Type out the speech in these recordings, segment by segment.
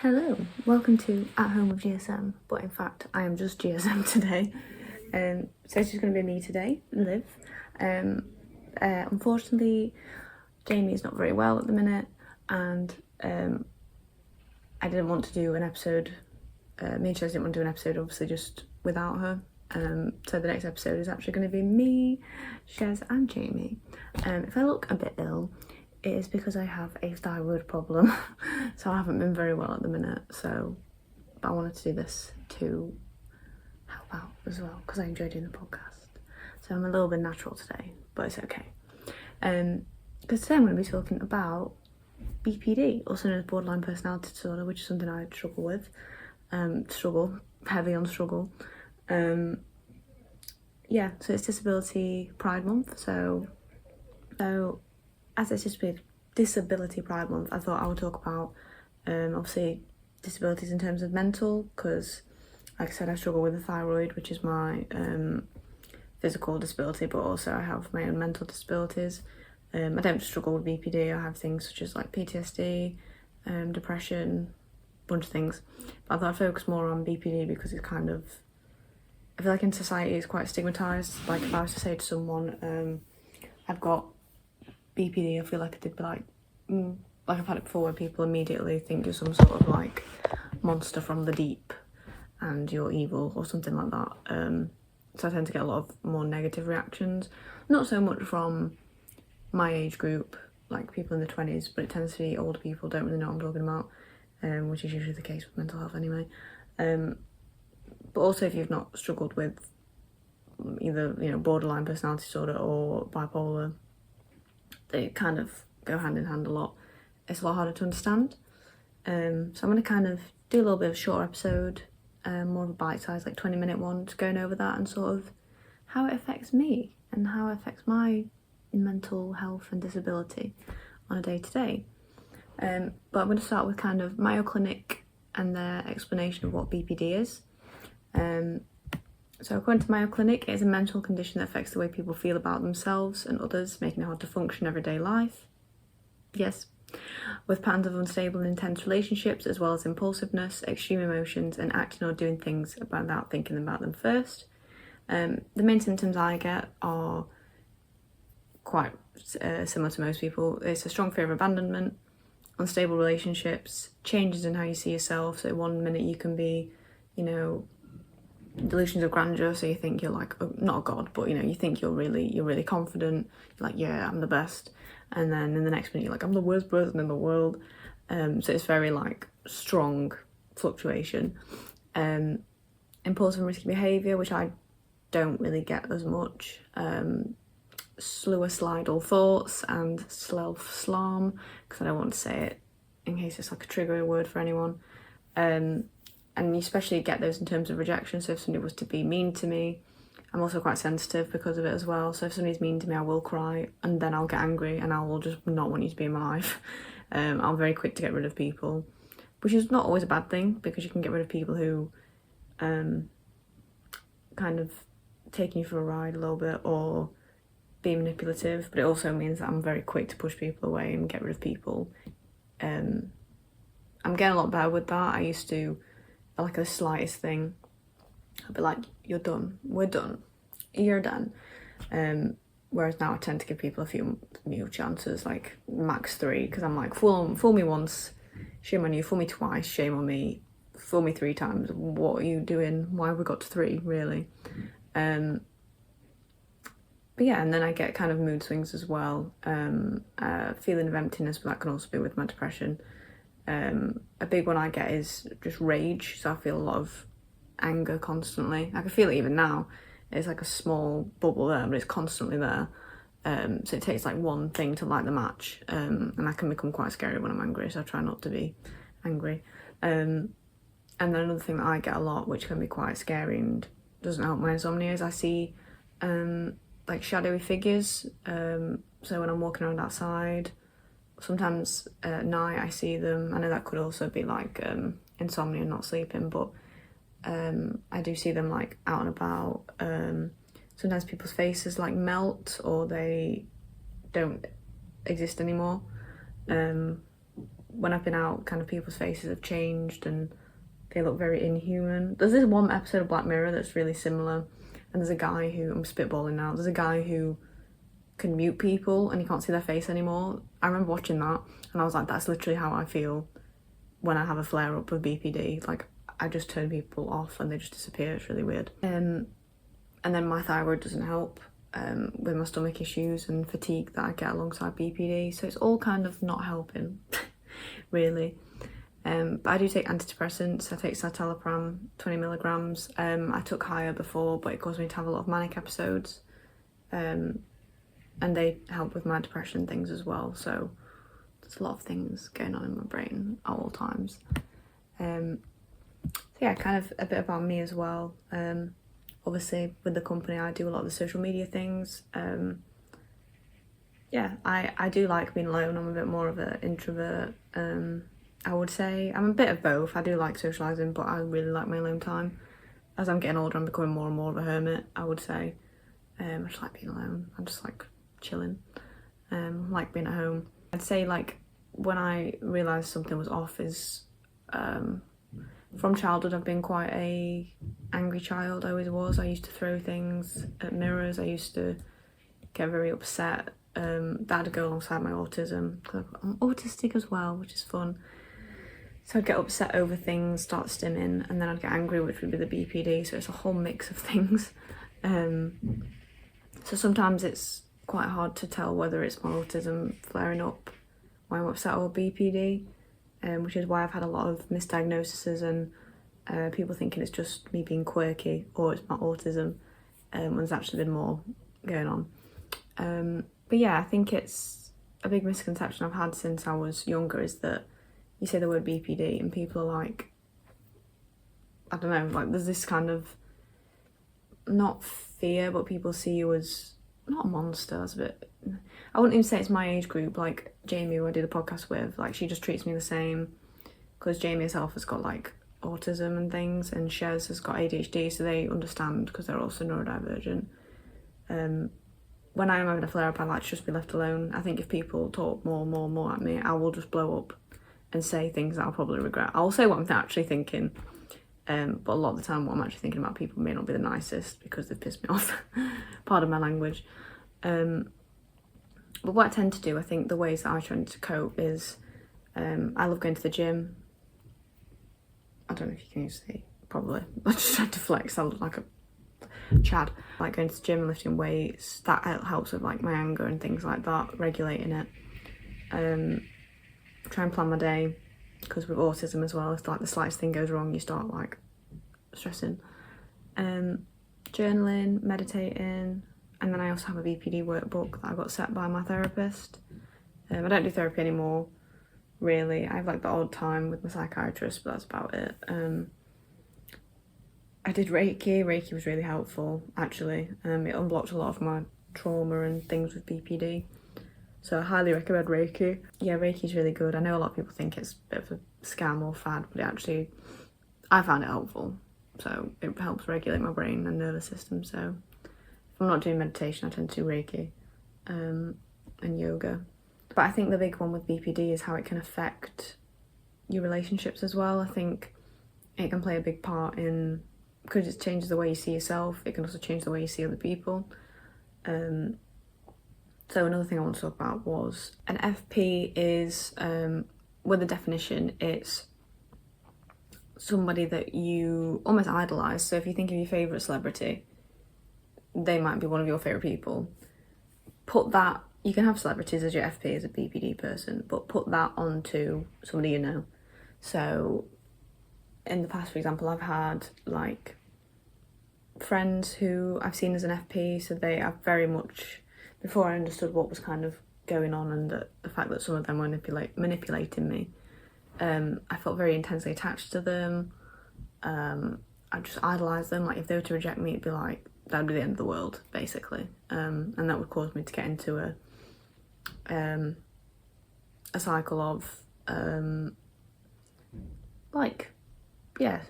Hello, welcome to At Home with GSM, but in fact I am just GSM today. So it's just going to be me today, Liv. Unfortunately, Jamie is not very well at the minute, and I didn't want to do an episode, me and Chaz didn't want to do an episode obviously just without her. So the next episode is actually going to be me, Chaz and Jamie. If I look a bit ill, it is because I have a thyroid problem, so I haven't been very well at the minute, but I wanted to do this to help out as well, because I enjoy doing the podcast. So I'm a little bit natural today, but it's okay. Because today I'm going to be talking about BPD, also known as borderline personality disorder, which is something I struggle with. Heavy on struggle. Yeah, so it's Disability Pride Month, so as it's Disability Pride Month, I thought I would talk about obviously disabilities in terms of mental, because like I said, I struggle with the thyroid, which is my physical disability, but also I have my own mental disabilities. I don't struggle with BPD. I have things such as like PTSD, depression, a bunch of things, but I thought I'd focus more on BPD because it's kind of, I feel like in society it's quite stigmatised. Like if I was to say to someone, I've got BPD, I feel like they'd be like I've had it before, where people immediately think you're some sort of like monster from the deep and you're evil or something like that. So I tend to get a lot of more negative reactions, not so much from my age group, like people in the 20s, but it tends to be older people don't really know what I'm talking about, which is usually the case with mental health anyway. But also if you've not struggled with either, borderline personality disorder or bipolar, they kind of go hand in hand a lot. It's a lot harder to understand. So I'm going to kind of do a little bit of a shorter episode, more of a bite-sized, like 20-minute one, just going over that and sort of how it affects me and how it affects my mental health and disability on a day-to-day. But I'm going to start with kind of Mayo Clinic and their explanation of what BPD is. So according to Mayo Clinic, it is a mental condition that affects the way people feel about themselves and others, making it hard to function everyday life. Yes. With patterns of unstable and intense relationships, as well as impulsiveness, extreme emotions, and acting or doing things without thinking about them first. The main symptoms I get are quite similar to most people. It's a strong fear of abandonment, unstable relationships, changes in how you see yourself. So one minute you can be, delusions of grandeur, so you think you're like not a god, but you think you're really confident, you're like, yeah, I'm the best, and then in the next minute you're like, I'm the worst person in the world. So it's very like strong fluctuation. Impulsive and risky behaviour, which I don't really get as much. Suicidal thoughts and self-slam, because I don't want to say it in case it's like a trigger word for anyone. And you especially get those in terms of rejection. So if somebody was to be mean to me, I'm also quite sensitive because of it as well. So if somebody's mean to me, I will cry and then I'll get angry and I will just not want you to be in my life. I'm very quick to get rid of people, which is not always a bad thing, because you can get rid of people who kind of taking you for a ride a little bit or be manipulative, but it also means that I'm very quick to push people away and get rid of people. I'm getting a lot better with that. I used to, like the slightest thing, I'd be like, you're done, we're done, you're done. Whereas now I tend to give people a few new chances, like max 3, because I'm like, fool me once, shame on you, fool me twice, shame on me, fool me 3 times, what are you doing, why have we got to 3, really? But yeah, and then I get kind of mood swings as well, feeling of emptiness, but that can also be with my depression. A big one I get is just rage, so I feel a lot of anger constantly. I can feel it even now. It's like a small bubble there, but it's constantly there. So it takes like one thing to light the match, and that can become quite scary when I'm angry, so I try not to be angry. And then another thing that I get a lot, which can be quite scary and doesn't help my insomnia, is I see like shadowy figures. So when I'm walking around outside, sometimes at night I see them. I know that could also be like insomnia, not sleeping, but I do see them like out and about. Sometimes people's faces like melt or they don't exist anymore. when I've been out, kind of people's faces have changed and they look very inhuman. There's this one episode of Black Mirror that's really similar, and there's a guy who, I'm spitballing now, there's a guy who can mute people and you can't see their face anymore. I remember watching that and I was like, that's literally how I feel when I have a flare-up of BPD. Like, I just turn people off and they just disappear. It's really weird. And then my thyroid doesn't help with my stomach issues and fatigue that I get alongside BPD. So it's all kind of not helping, really. But I do take antidepressants. I take citalopram, 20 milligrams. I took higher before, but it caused me to have a lot of manic episodes. And they help with my depression things as well. So there's a lot of things going on in my brain at all times. So yeah, kind of a bit about me as well. Obviously with the company I do a lot of the social media things. Yeah, I do like being alone. I'm a bit more of an introvert. I would say I'm a bit of both. I do like socialising, but I really like my alone time. As I'm getting older, I'm becoming more and more of a hermit, I would say. I just like being alone. I just like chilling. Like being at home. I'd say like when I realised something was off is from childhood I've been quite a angry child. I always was. I used to throw things at mirrors. I used to get very upset. That'd go alongside my autism, because I'm autistic as well, which is fun. So I'd get upset over things, start stimming, and then I'd get angry, which would be the BPD. So it's a whole mix of things. So sometimes it's quite hard to tell whether it's my autism flaring up when I'm upset or BPD, which is why I've had a lot of misdiagnoses and people thinking it's just me being quirky or it's my autism, when there's actually been more going on. But yeah, I think it's a big misconception I've had since I was younger is that you say the word BPD and people are like, I don't know, like there's this kind of, not fear, but people see you as, not a monster, that's a bit, I wouldn't even say it's my age group. Like Jamie, who I did a podcast with, like she just treats me the same, because Jamie herself has got like autism and things, and Shez has got ADHD, so they understand because they're also neurodivergent. When I'm having a flare-up, I like to just be left alone. I think if people talk more at me, I will just blow up and say things that I'll probably regret. I'll say what I'm actually thinking, but a lot of the time what I'm actually thinking about people may not be the nicest because they've pissed me off. Pardon my language. But what I tend to do, I think the ways that I try to cope is, I love going to the gym. I don't know if you can see, probably. I just tried to flex, I look like a Chad. Like going to the gym and lifting weights, that helps with like my anger and things like that, regulating it. Try and plan my day, because with autism as well, if like the slightest thing goes wrong, you start like stressing. Journaling, meditating, and then I also have a BPD workbook that I got set by my therapist. I don't do therapy anymore, really. I have like the odd time with my psychiatrist, but that's about it. I did Reiki. Reiki was really helpful, actually. It unblocked a lot of my trauma and things with BPD. So I highly recommend Reiki. Yeah, Reiki's really good. I know a lot of people think it's a bit of a scam or fad, but actually, I found it helpful. So it helps regulate my brain and nervous system. So if I'm not doing meditation, I tend to do Reiki and yoga. But I think the big one with BPD is how it can affect your relationships as well. I think it can play a big part in, because it changes the way you see yourself, it can also change the way you see other people. So another thing I want to talk about was an FP is, with the definition, it's somebody that you almost idolise. So if you think of your favourite celebrity, they might be one of your favourite people. Put that, you can have celebrities as your FP as a BPD person, but put that onto somebody you know. So in the past, for example, I've had like friends who I've seen as an FP, so they are very much, before I understood what was kind of going on and the fact that some of them were manipulating me, I felt very intensely attached to them. I just idolised them. Like if they were to reject me, it'd be like, that'd be the end of the world, basically. And that would cause me to get into a cycle of like, yeah,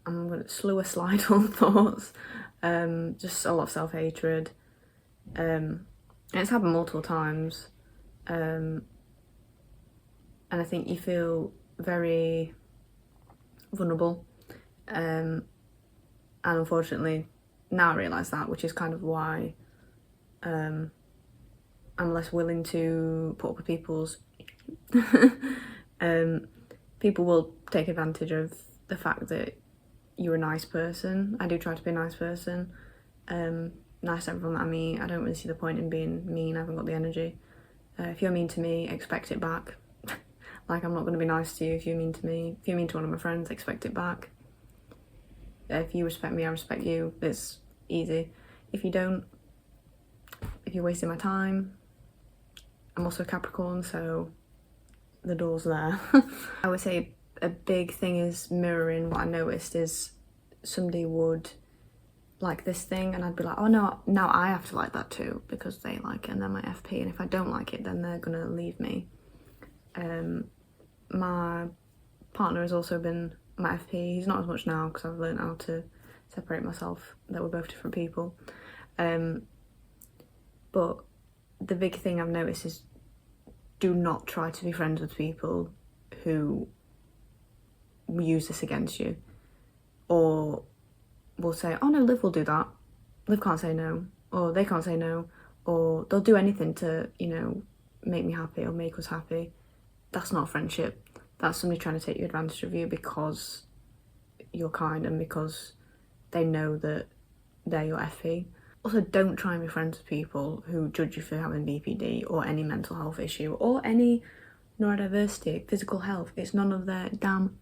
I'm gonna suicidal thoughts, just a lot of self-hatred. And it's happened multiple times. and I think you feel very vulnerable. And unfortunately, now I realise that, which is kind of why I'm less willing to put up with people's people will take advantage of the fact that you're a nice person. I do try to be a nice person, nice to everyone that I meet. I don't really see the point in being mean. I haven't got the energy. If you're mean to me, expect it back. Like, I'm not going to be nice to you if you're mean to me. If you're mean to one of my friends, expect it back. If you respect me, I respect you. It's easy. If you don't, if you're wasting my time, I'm also a Capricorn, so the door's there. I would say a big thing is mirroring. What I noticed is somebody would like this thing and I'd be like, oh no, now I have to like that too because they like it and they're my FP, and if I don't like it then they're gonna leave me. My partner has also been my FP. He's not as much now because I've learned how to separate myself, that we're both different people. But the big thing I've noticed is do not try to be friends with people who use this against you, or will say, oh no, Liv will do that. Liv can't say no, or they can't say no, or they'll do anything to, you know, make me happy or make us happy. That's not a friendship. That's somebody trying to take advantage of you because you're kind and because they know that they're your FP. Also, don't try and be friends with people who judge you for having BPD or any mental health issue or any neurodiversity, physical health. It's none of their damn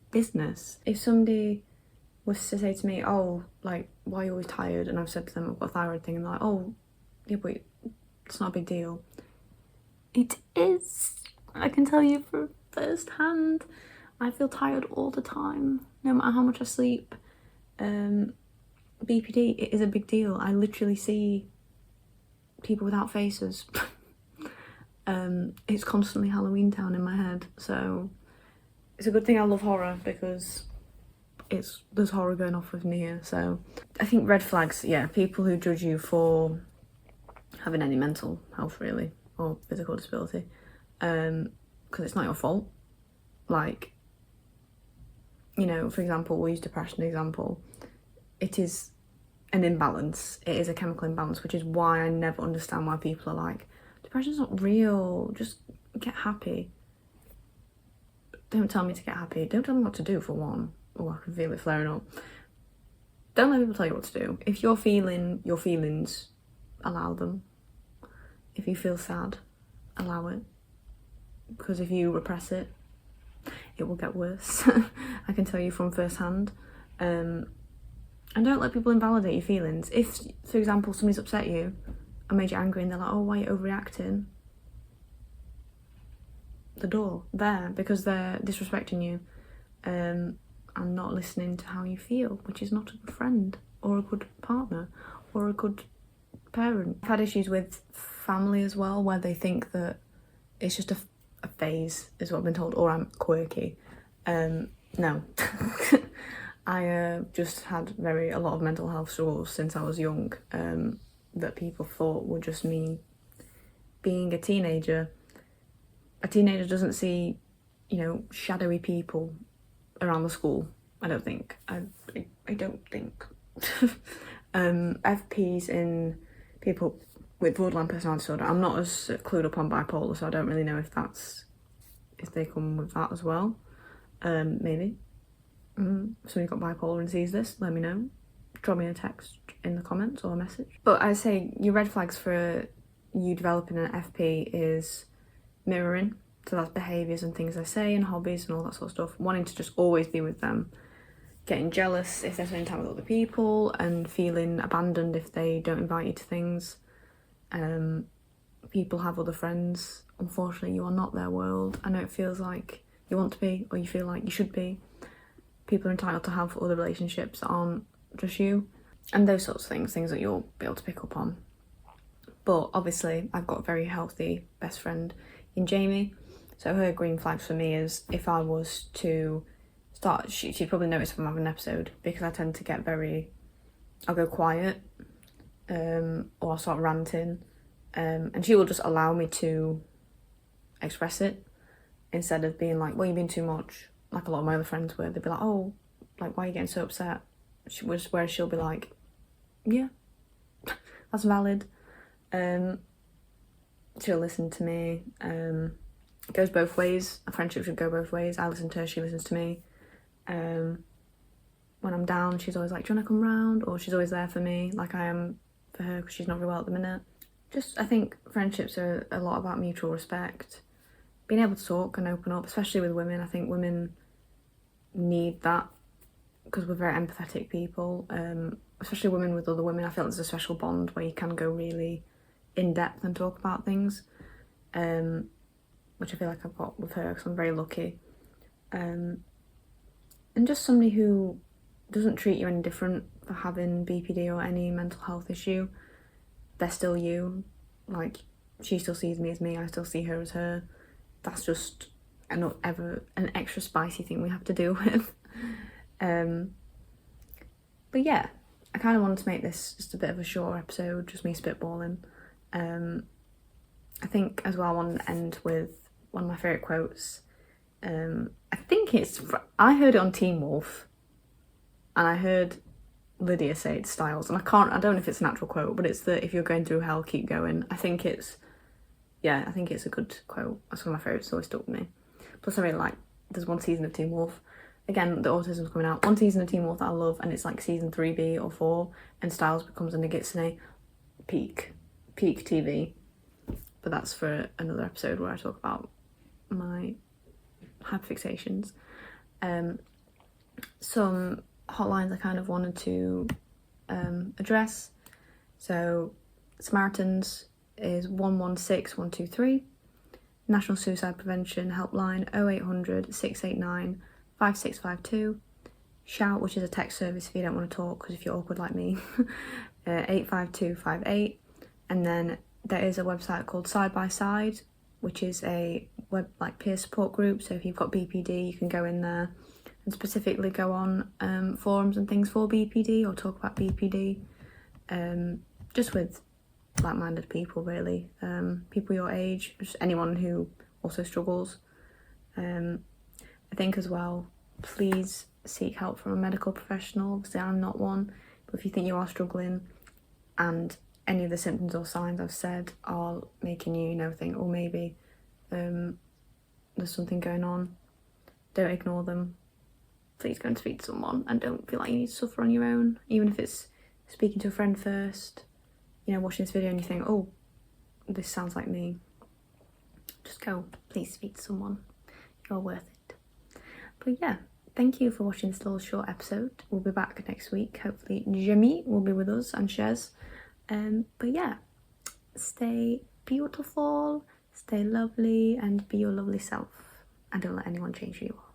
business. If somebody was to say to me, oh, like, why are you always tired? And I've said to them, I've got a thyroid thing, and they're like, oh, yeah, but it's not a big deal. It is. I can tell you from first hand. I feel tired all the time, no matter how much I sleep. BPD, it is a big deal. I literally see people without faces. It's constantly Halloween Town in my head, so it's a good thing I love horror because there's horror going off with me here. So I think red flags, yeah, people who judge you for having any mental health really or physical disability, because it's not your fault. Like, you know, for example, we'll use depression example. It is an imbalance. It is a chemical imbalance, which is why I never understand why people are like, depression's not real, just get happy. Don't tell me to get happy. Don't tell me what to do, for one. Oh, I can feel it flaring up. Don't let people tell you what to do. If you're feeling your feelings, allow them. If you feel sad, allow it. Because if you repress it, it will get worse. I can tell you from first hand. And don't let people invalidate your feelings. If, for example, somebody's upset you and made you angry and they're like, oh, why are you overreacting? The door, there, because they're disrespecting you and not listening to how you feel, which is not a good friend or a good partner or a good parent. I've had issues with family as well, where they think that it's just a phase, is what I've been told, or I'm quirky. No. I just had a lot of mental health struggles since I was young, that people thought were just me being a teenager. A teenager doesn't see, you know, shadowy people around the school, I don't think. I don't think. FPs in people with borderline personality disorder, I'm not as clued up on bipolar, so I don't really know if they come with that as well. Maybe. Somebody got bipolar and sees this, let me know. Drop me a text in the comments or a message. But I say your red flags for you developing an FP is mirroring. So that's behaviours and things they say and hobbies and all that sort of stuff. Wanting to just always be with them. Getting jealous if they're spending time with other people and feeling abandoned if they don't invite you to things. People have other friends. Unfortunately, you are not their world. I know it feels like you want to be or you feel like you should be. People are entitled to have other relationships that aren't just you. And those sorts of things that you'll be able to pick up on. But obviously, I've got a very healthy best friend in Jamie. So her green flags for me is if I was to start, she'd probably notice if I'm having an episode, because I tend to get I'll go quiet, or I'll start ranting, and she will just allow me to express it. instead of being like, well, you've been too much, like a lot of my other friends were. They'd be like, oh, like, why are you getting so upset? Whereas she'll be like, yeah, that's valid. She'll listen to me. It goes both ways. A friendship should go both ways. I listen to her, she listens to me. When I'm down, she's always like, do you want to come round? Or she's always there for me, like I am for her, because she's not very well at the minute. Just, I think friendships are a lot about mutual respect. Being able to talk and open up, especially with women. I think women need that because we're very empathetic people. Especially women with other women. I feel there's a special bond where you can go really in depth and talk about things. Which I feel like I've got with her because I'm very lucky. And just somebody who doesn't treat you any different for having BPD or any mental health issue. They're still you. Like, she still sees me as me, I still see her as her. That's just an extra spicy thing we have to deal with. But yeah, I kind of wanted to make this just a bit of a short episode, just me spitballing. I think as well I wanted to end with one of my favourite quotes. I think I heard it on Teen Wolf, and I heard Lydia say it to Styles, and I don't know if it's an actual quote, but it's that if you're going through hell, keep going. I think it's a good quote. That's one of my favourites, it's always stuck with me. Plus I really like, there's one season of Teen Wolf. Again, the autism's coming out. One season of Teen Wolf that I love, and it's like season 3B or 4, and Styles becomes a Nagitsune. Peak TV. But that's for another episode where I talk about my hyperfixations. Some hotlines I kind of wanted to address. So Samaritans is 116123. National Suicide Prevention Helpline 0800 689 5652. Shout, which is a text service if you don't want to talk, because if you're awkward like me, 85258. And then there is a website called Side by Side, which is a peer support group. So if you've got BPD, you can go in there and specifically go on forums and things for BPD or talk about BPD, just with like-minded people, really, people your age, just anyone who also struggles. I think as well, please seek help from a medical professional. Obviously I'm not one, but if you think you are struggling and any of the symptoms or signs I've said are making you, think, oh, maybe there's something going on, don't ignore them. Please go and speak to someone, and don't feel like you need to suffer on your own, even if it's speaking to a friend first. Watching this video and you think, oh, this sounds like me. Just go, please speak to someone. You're worth it. But yeah, thank you for watching this little short episode. We'll be back next week. Hopefully Jimmy will be with us and Shez. But yeah, stay beautiful, stay lovely, and be your lovely self. And don't let anyone change who you are.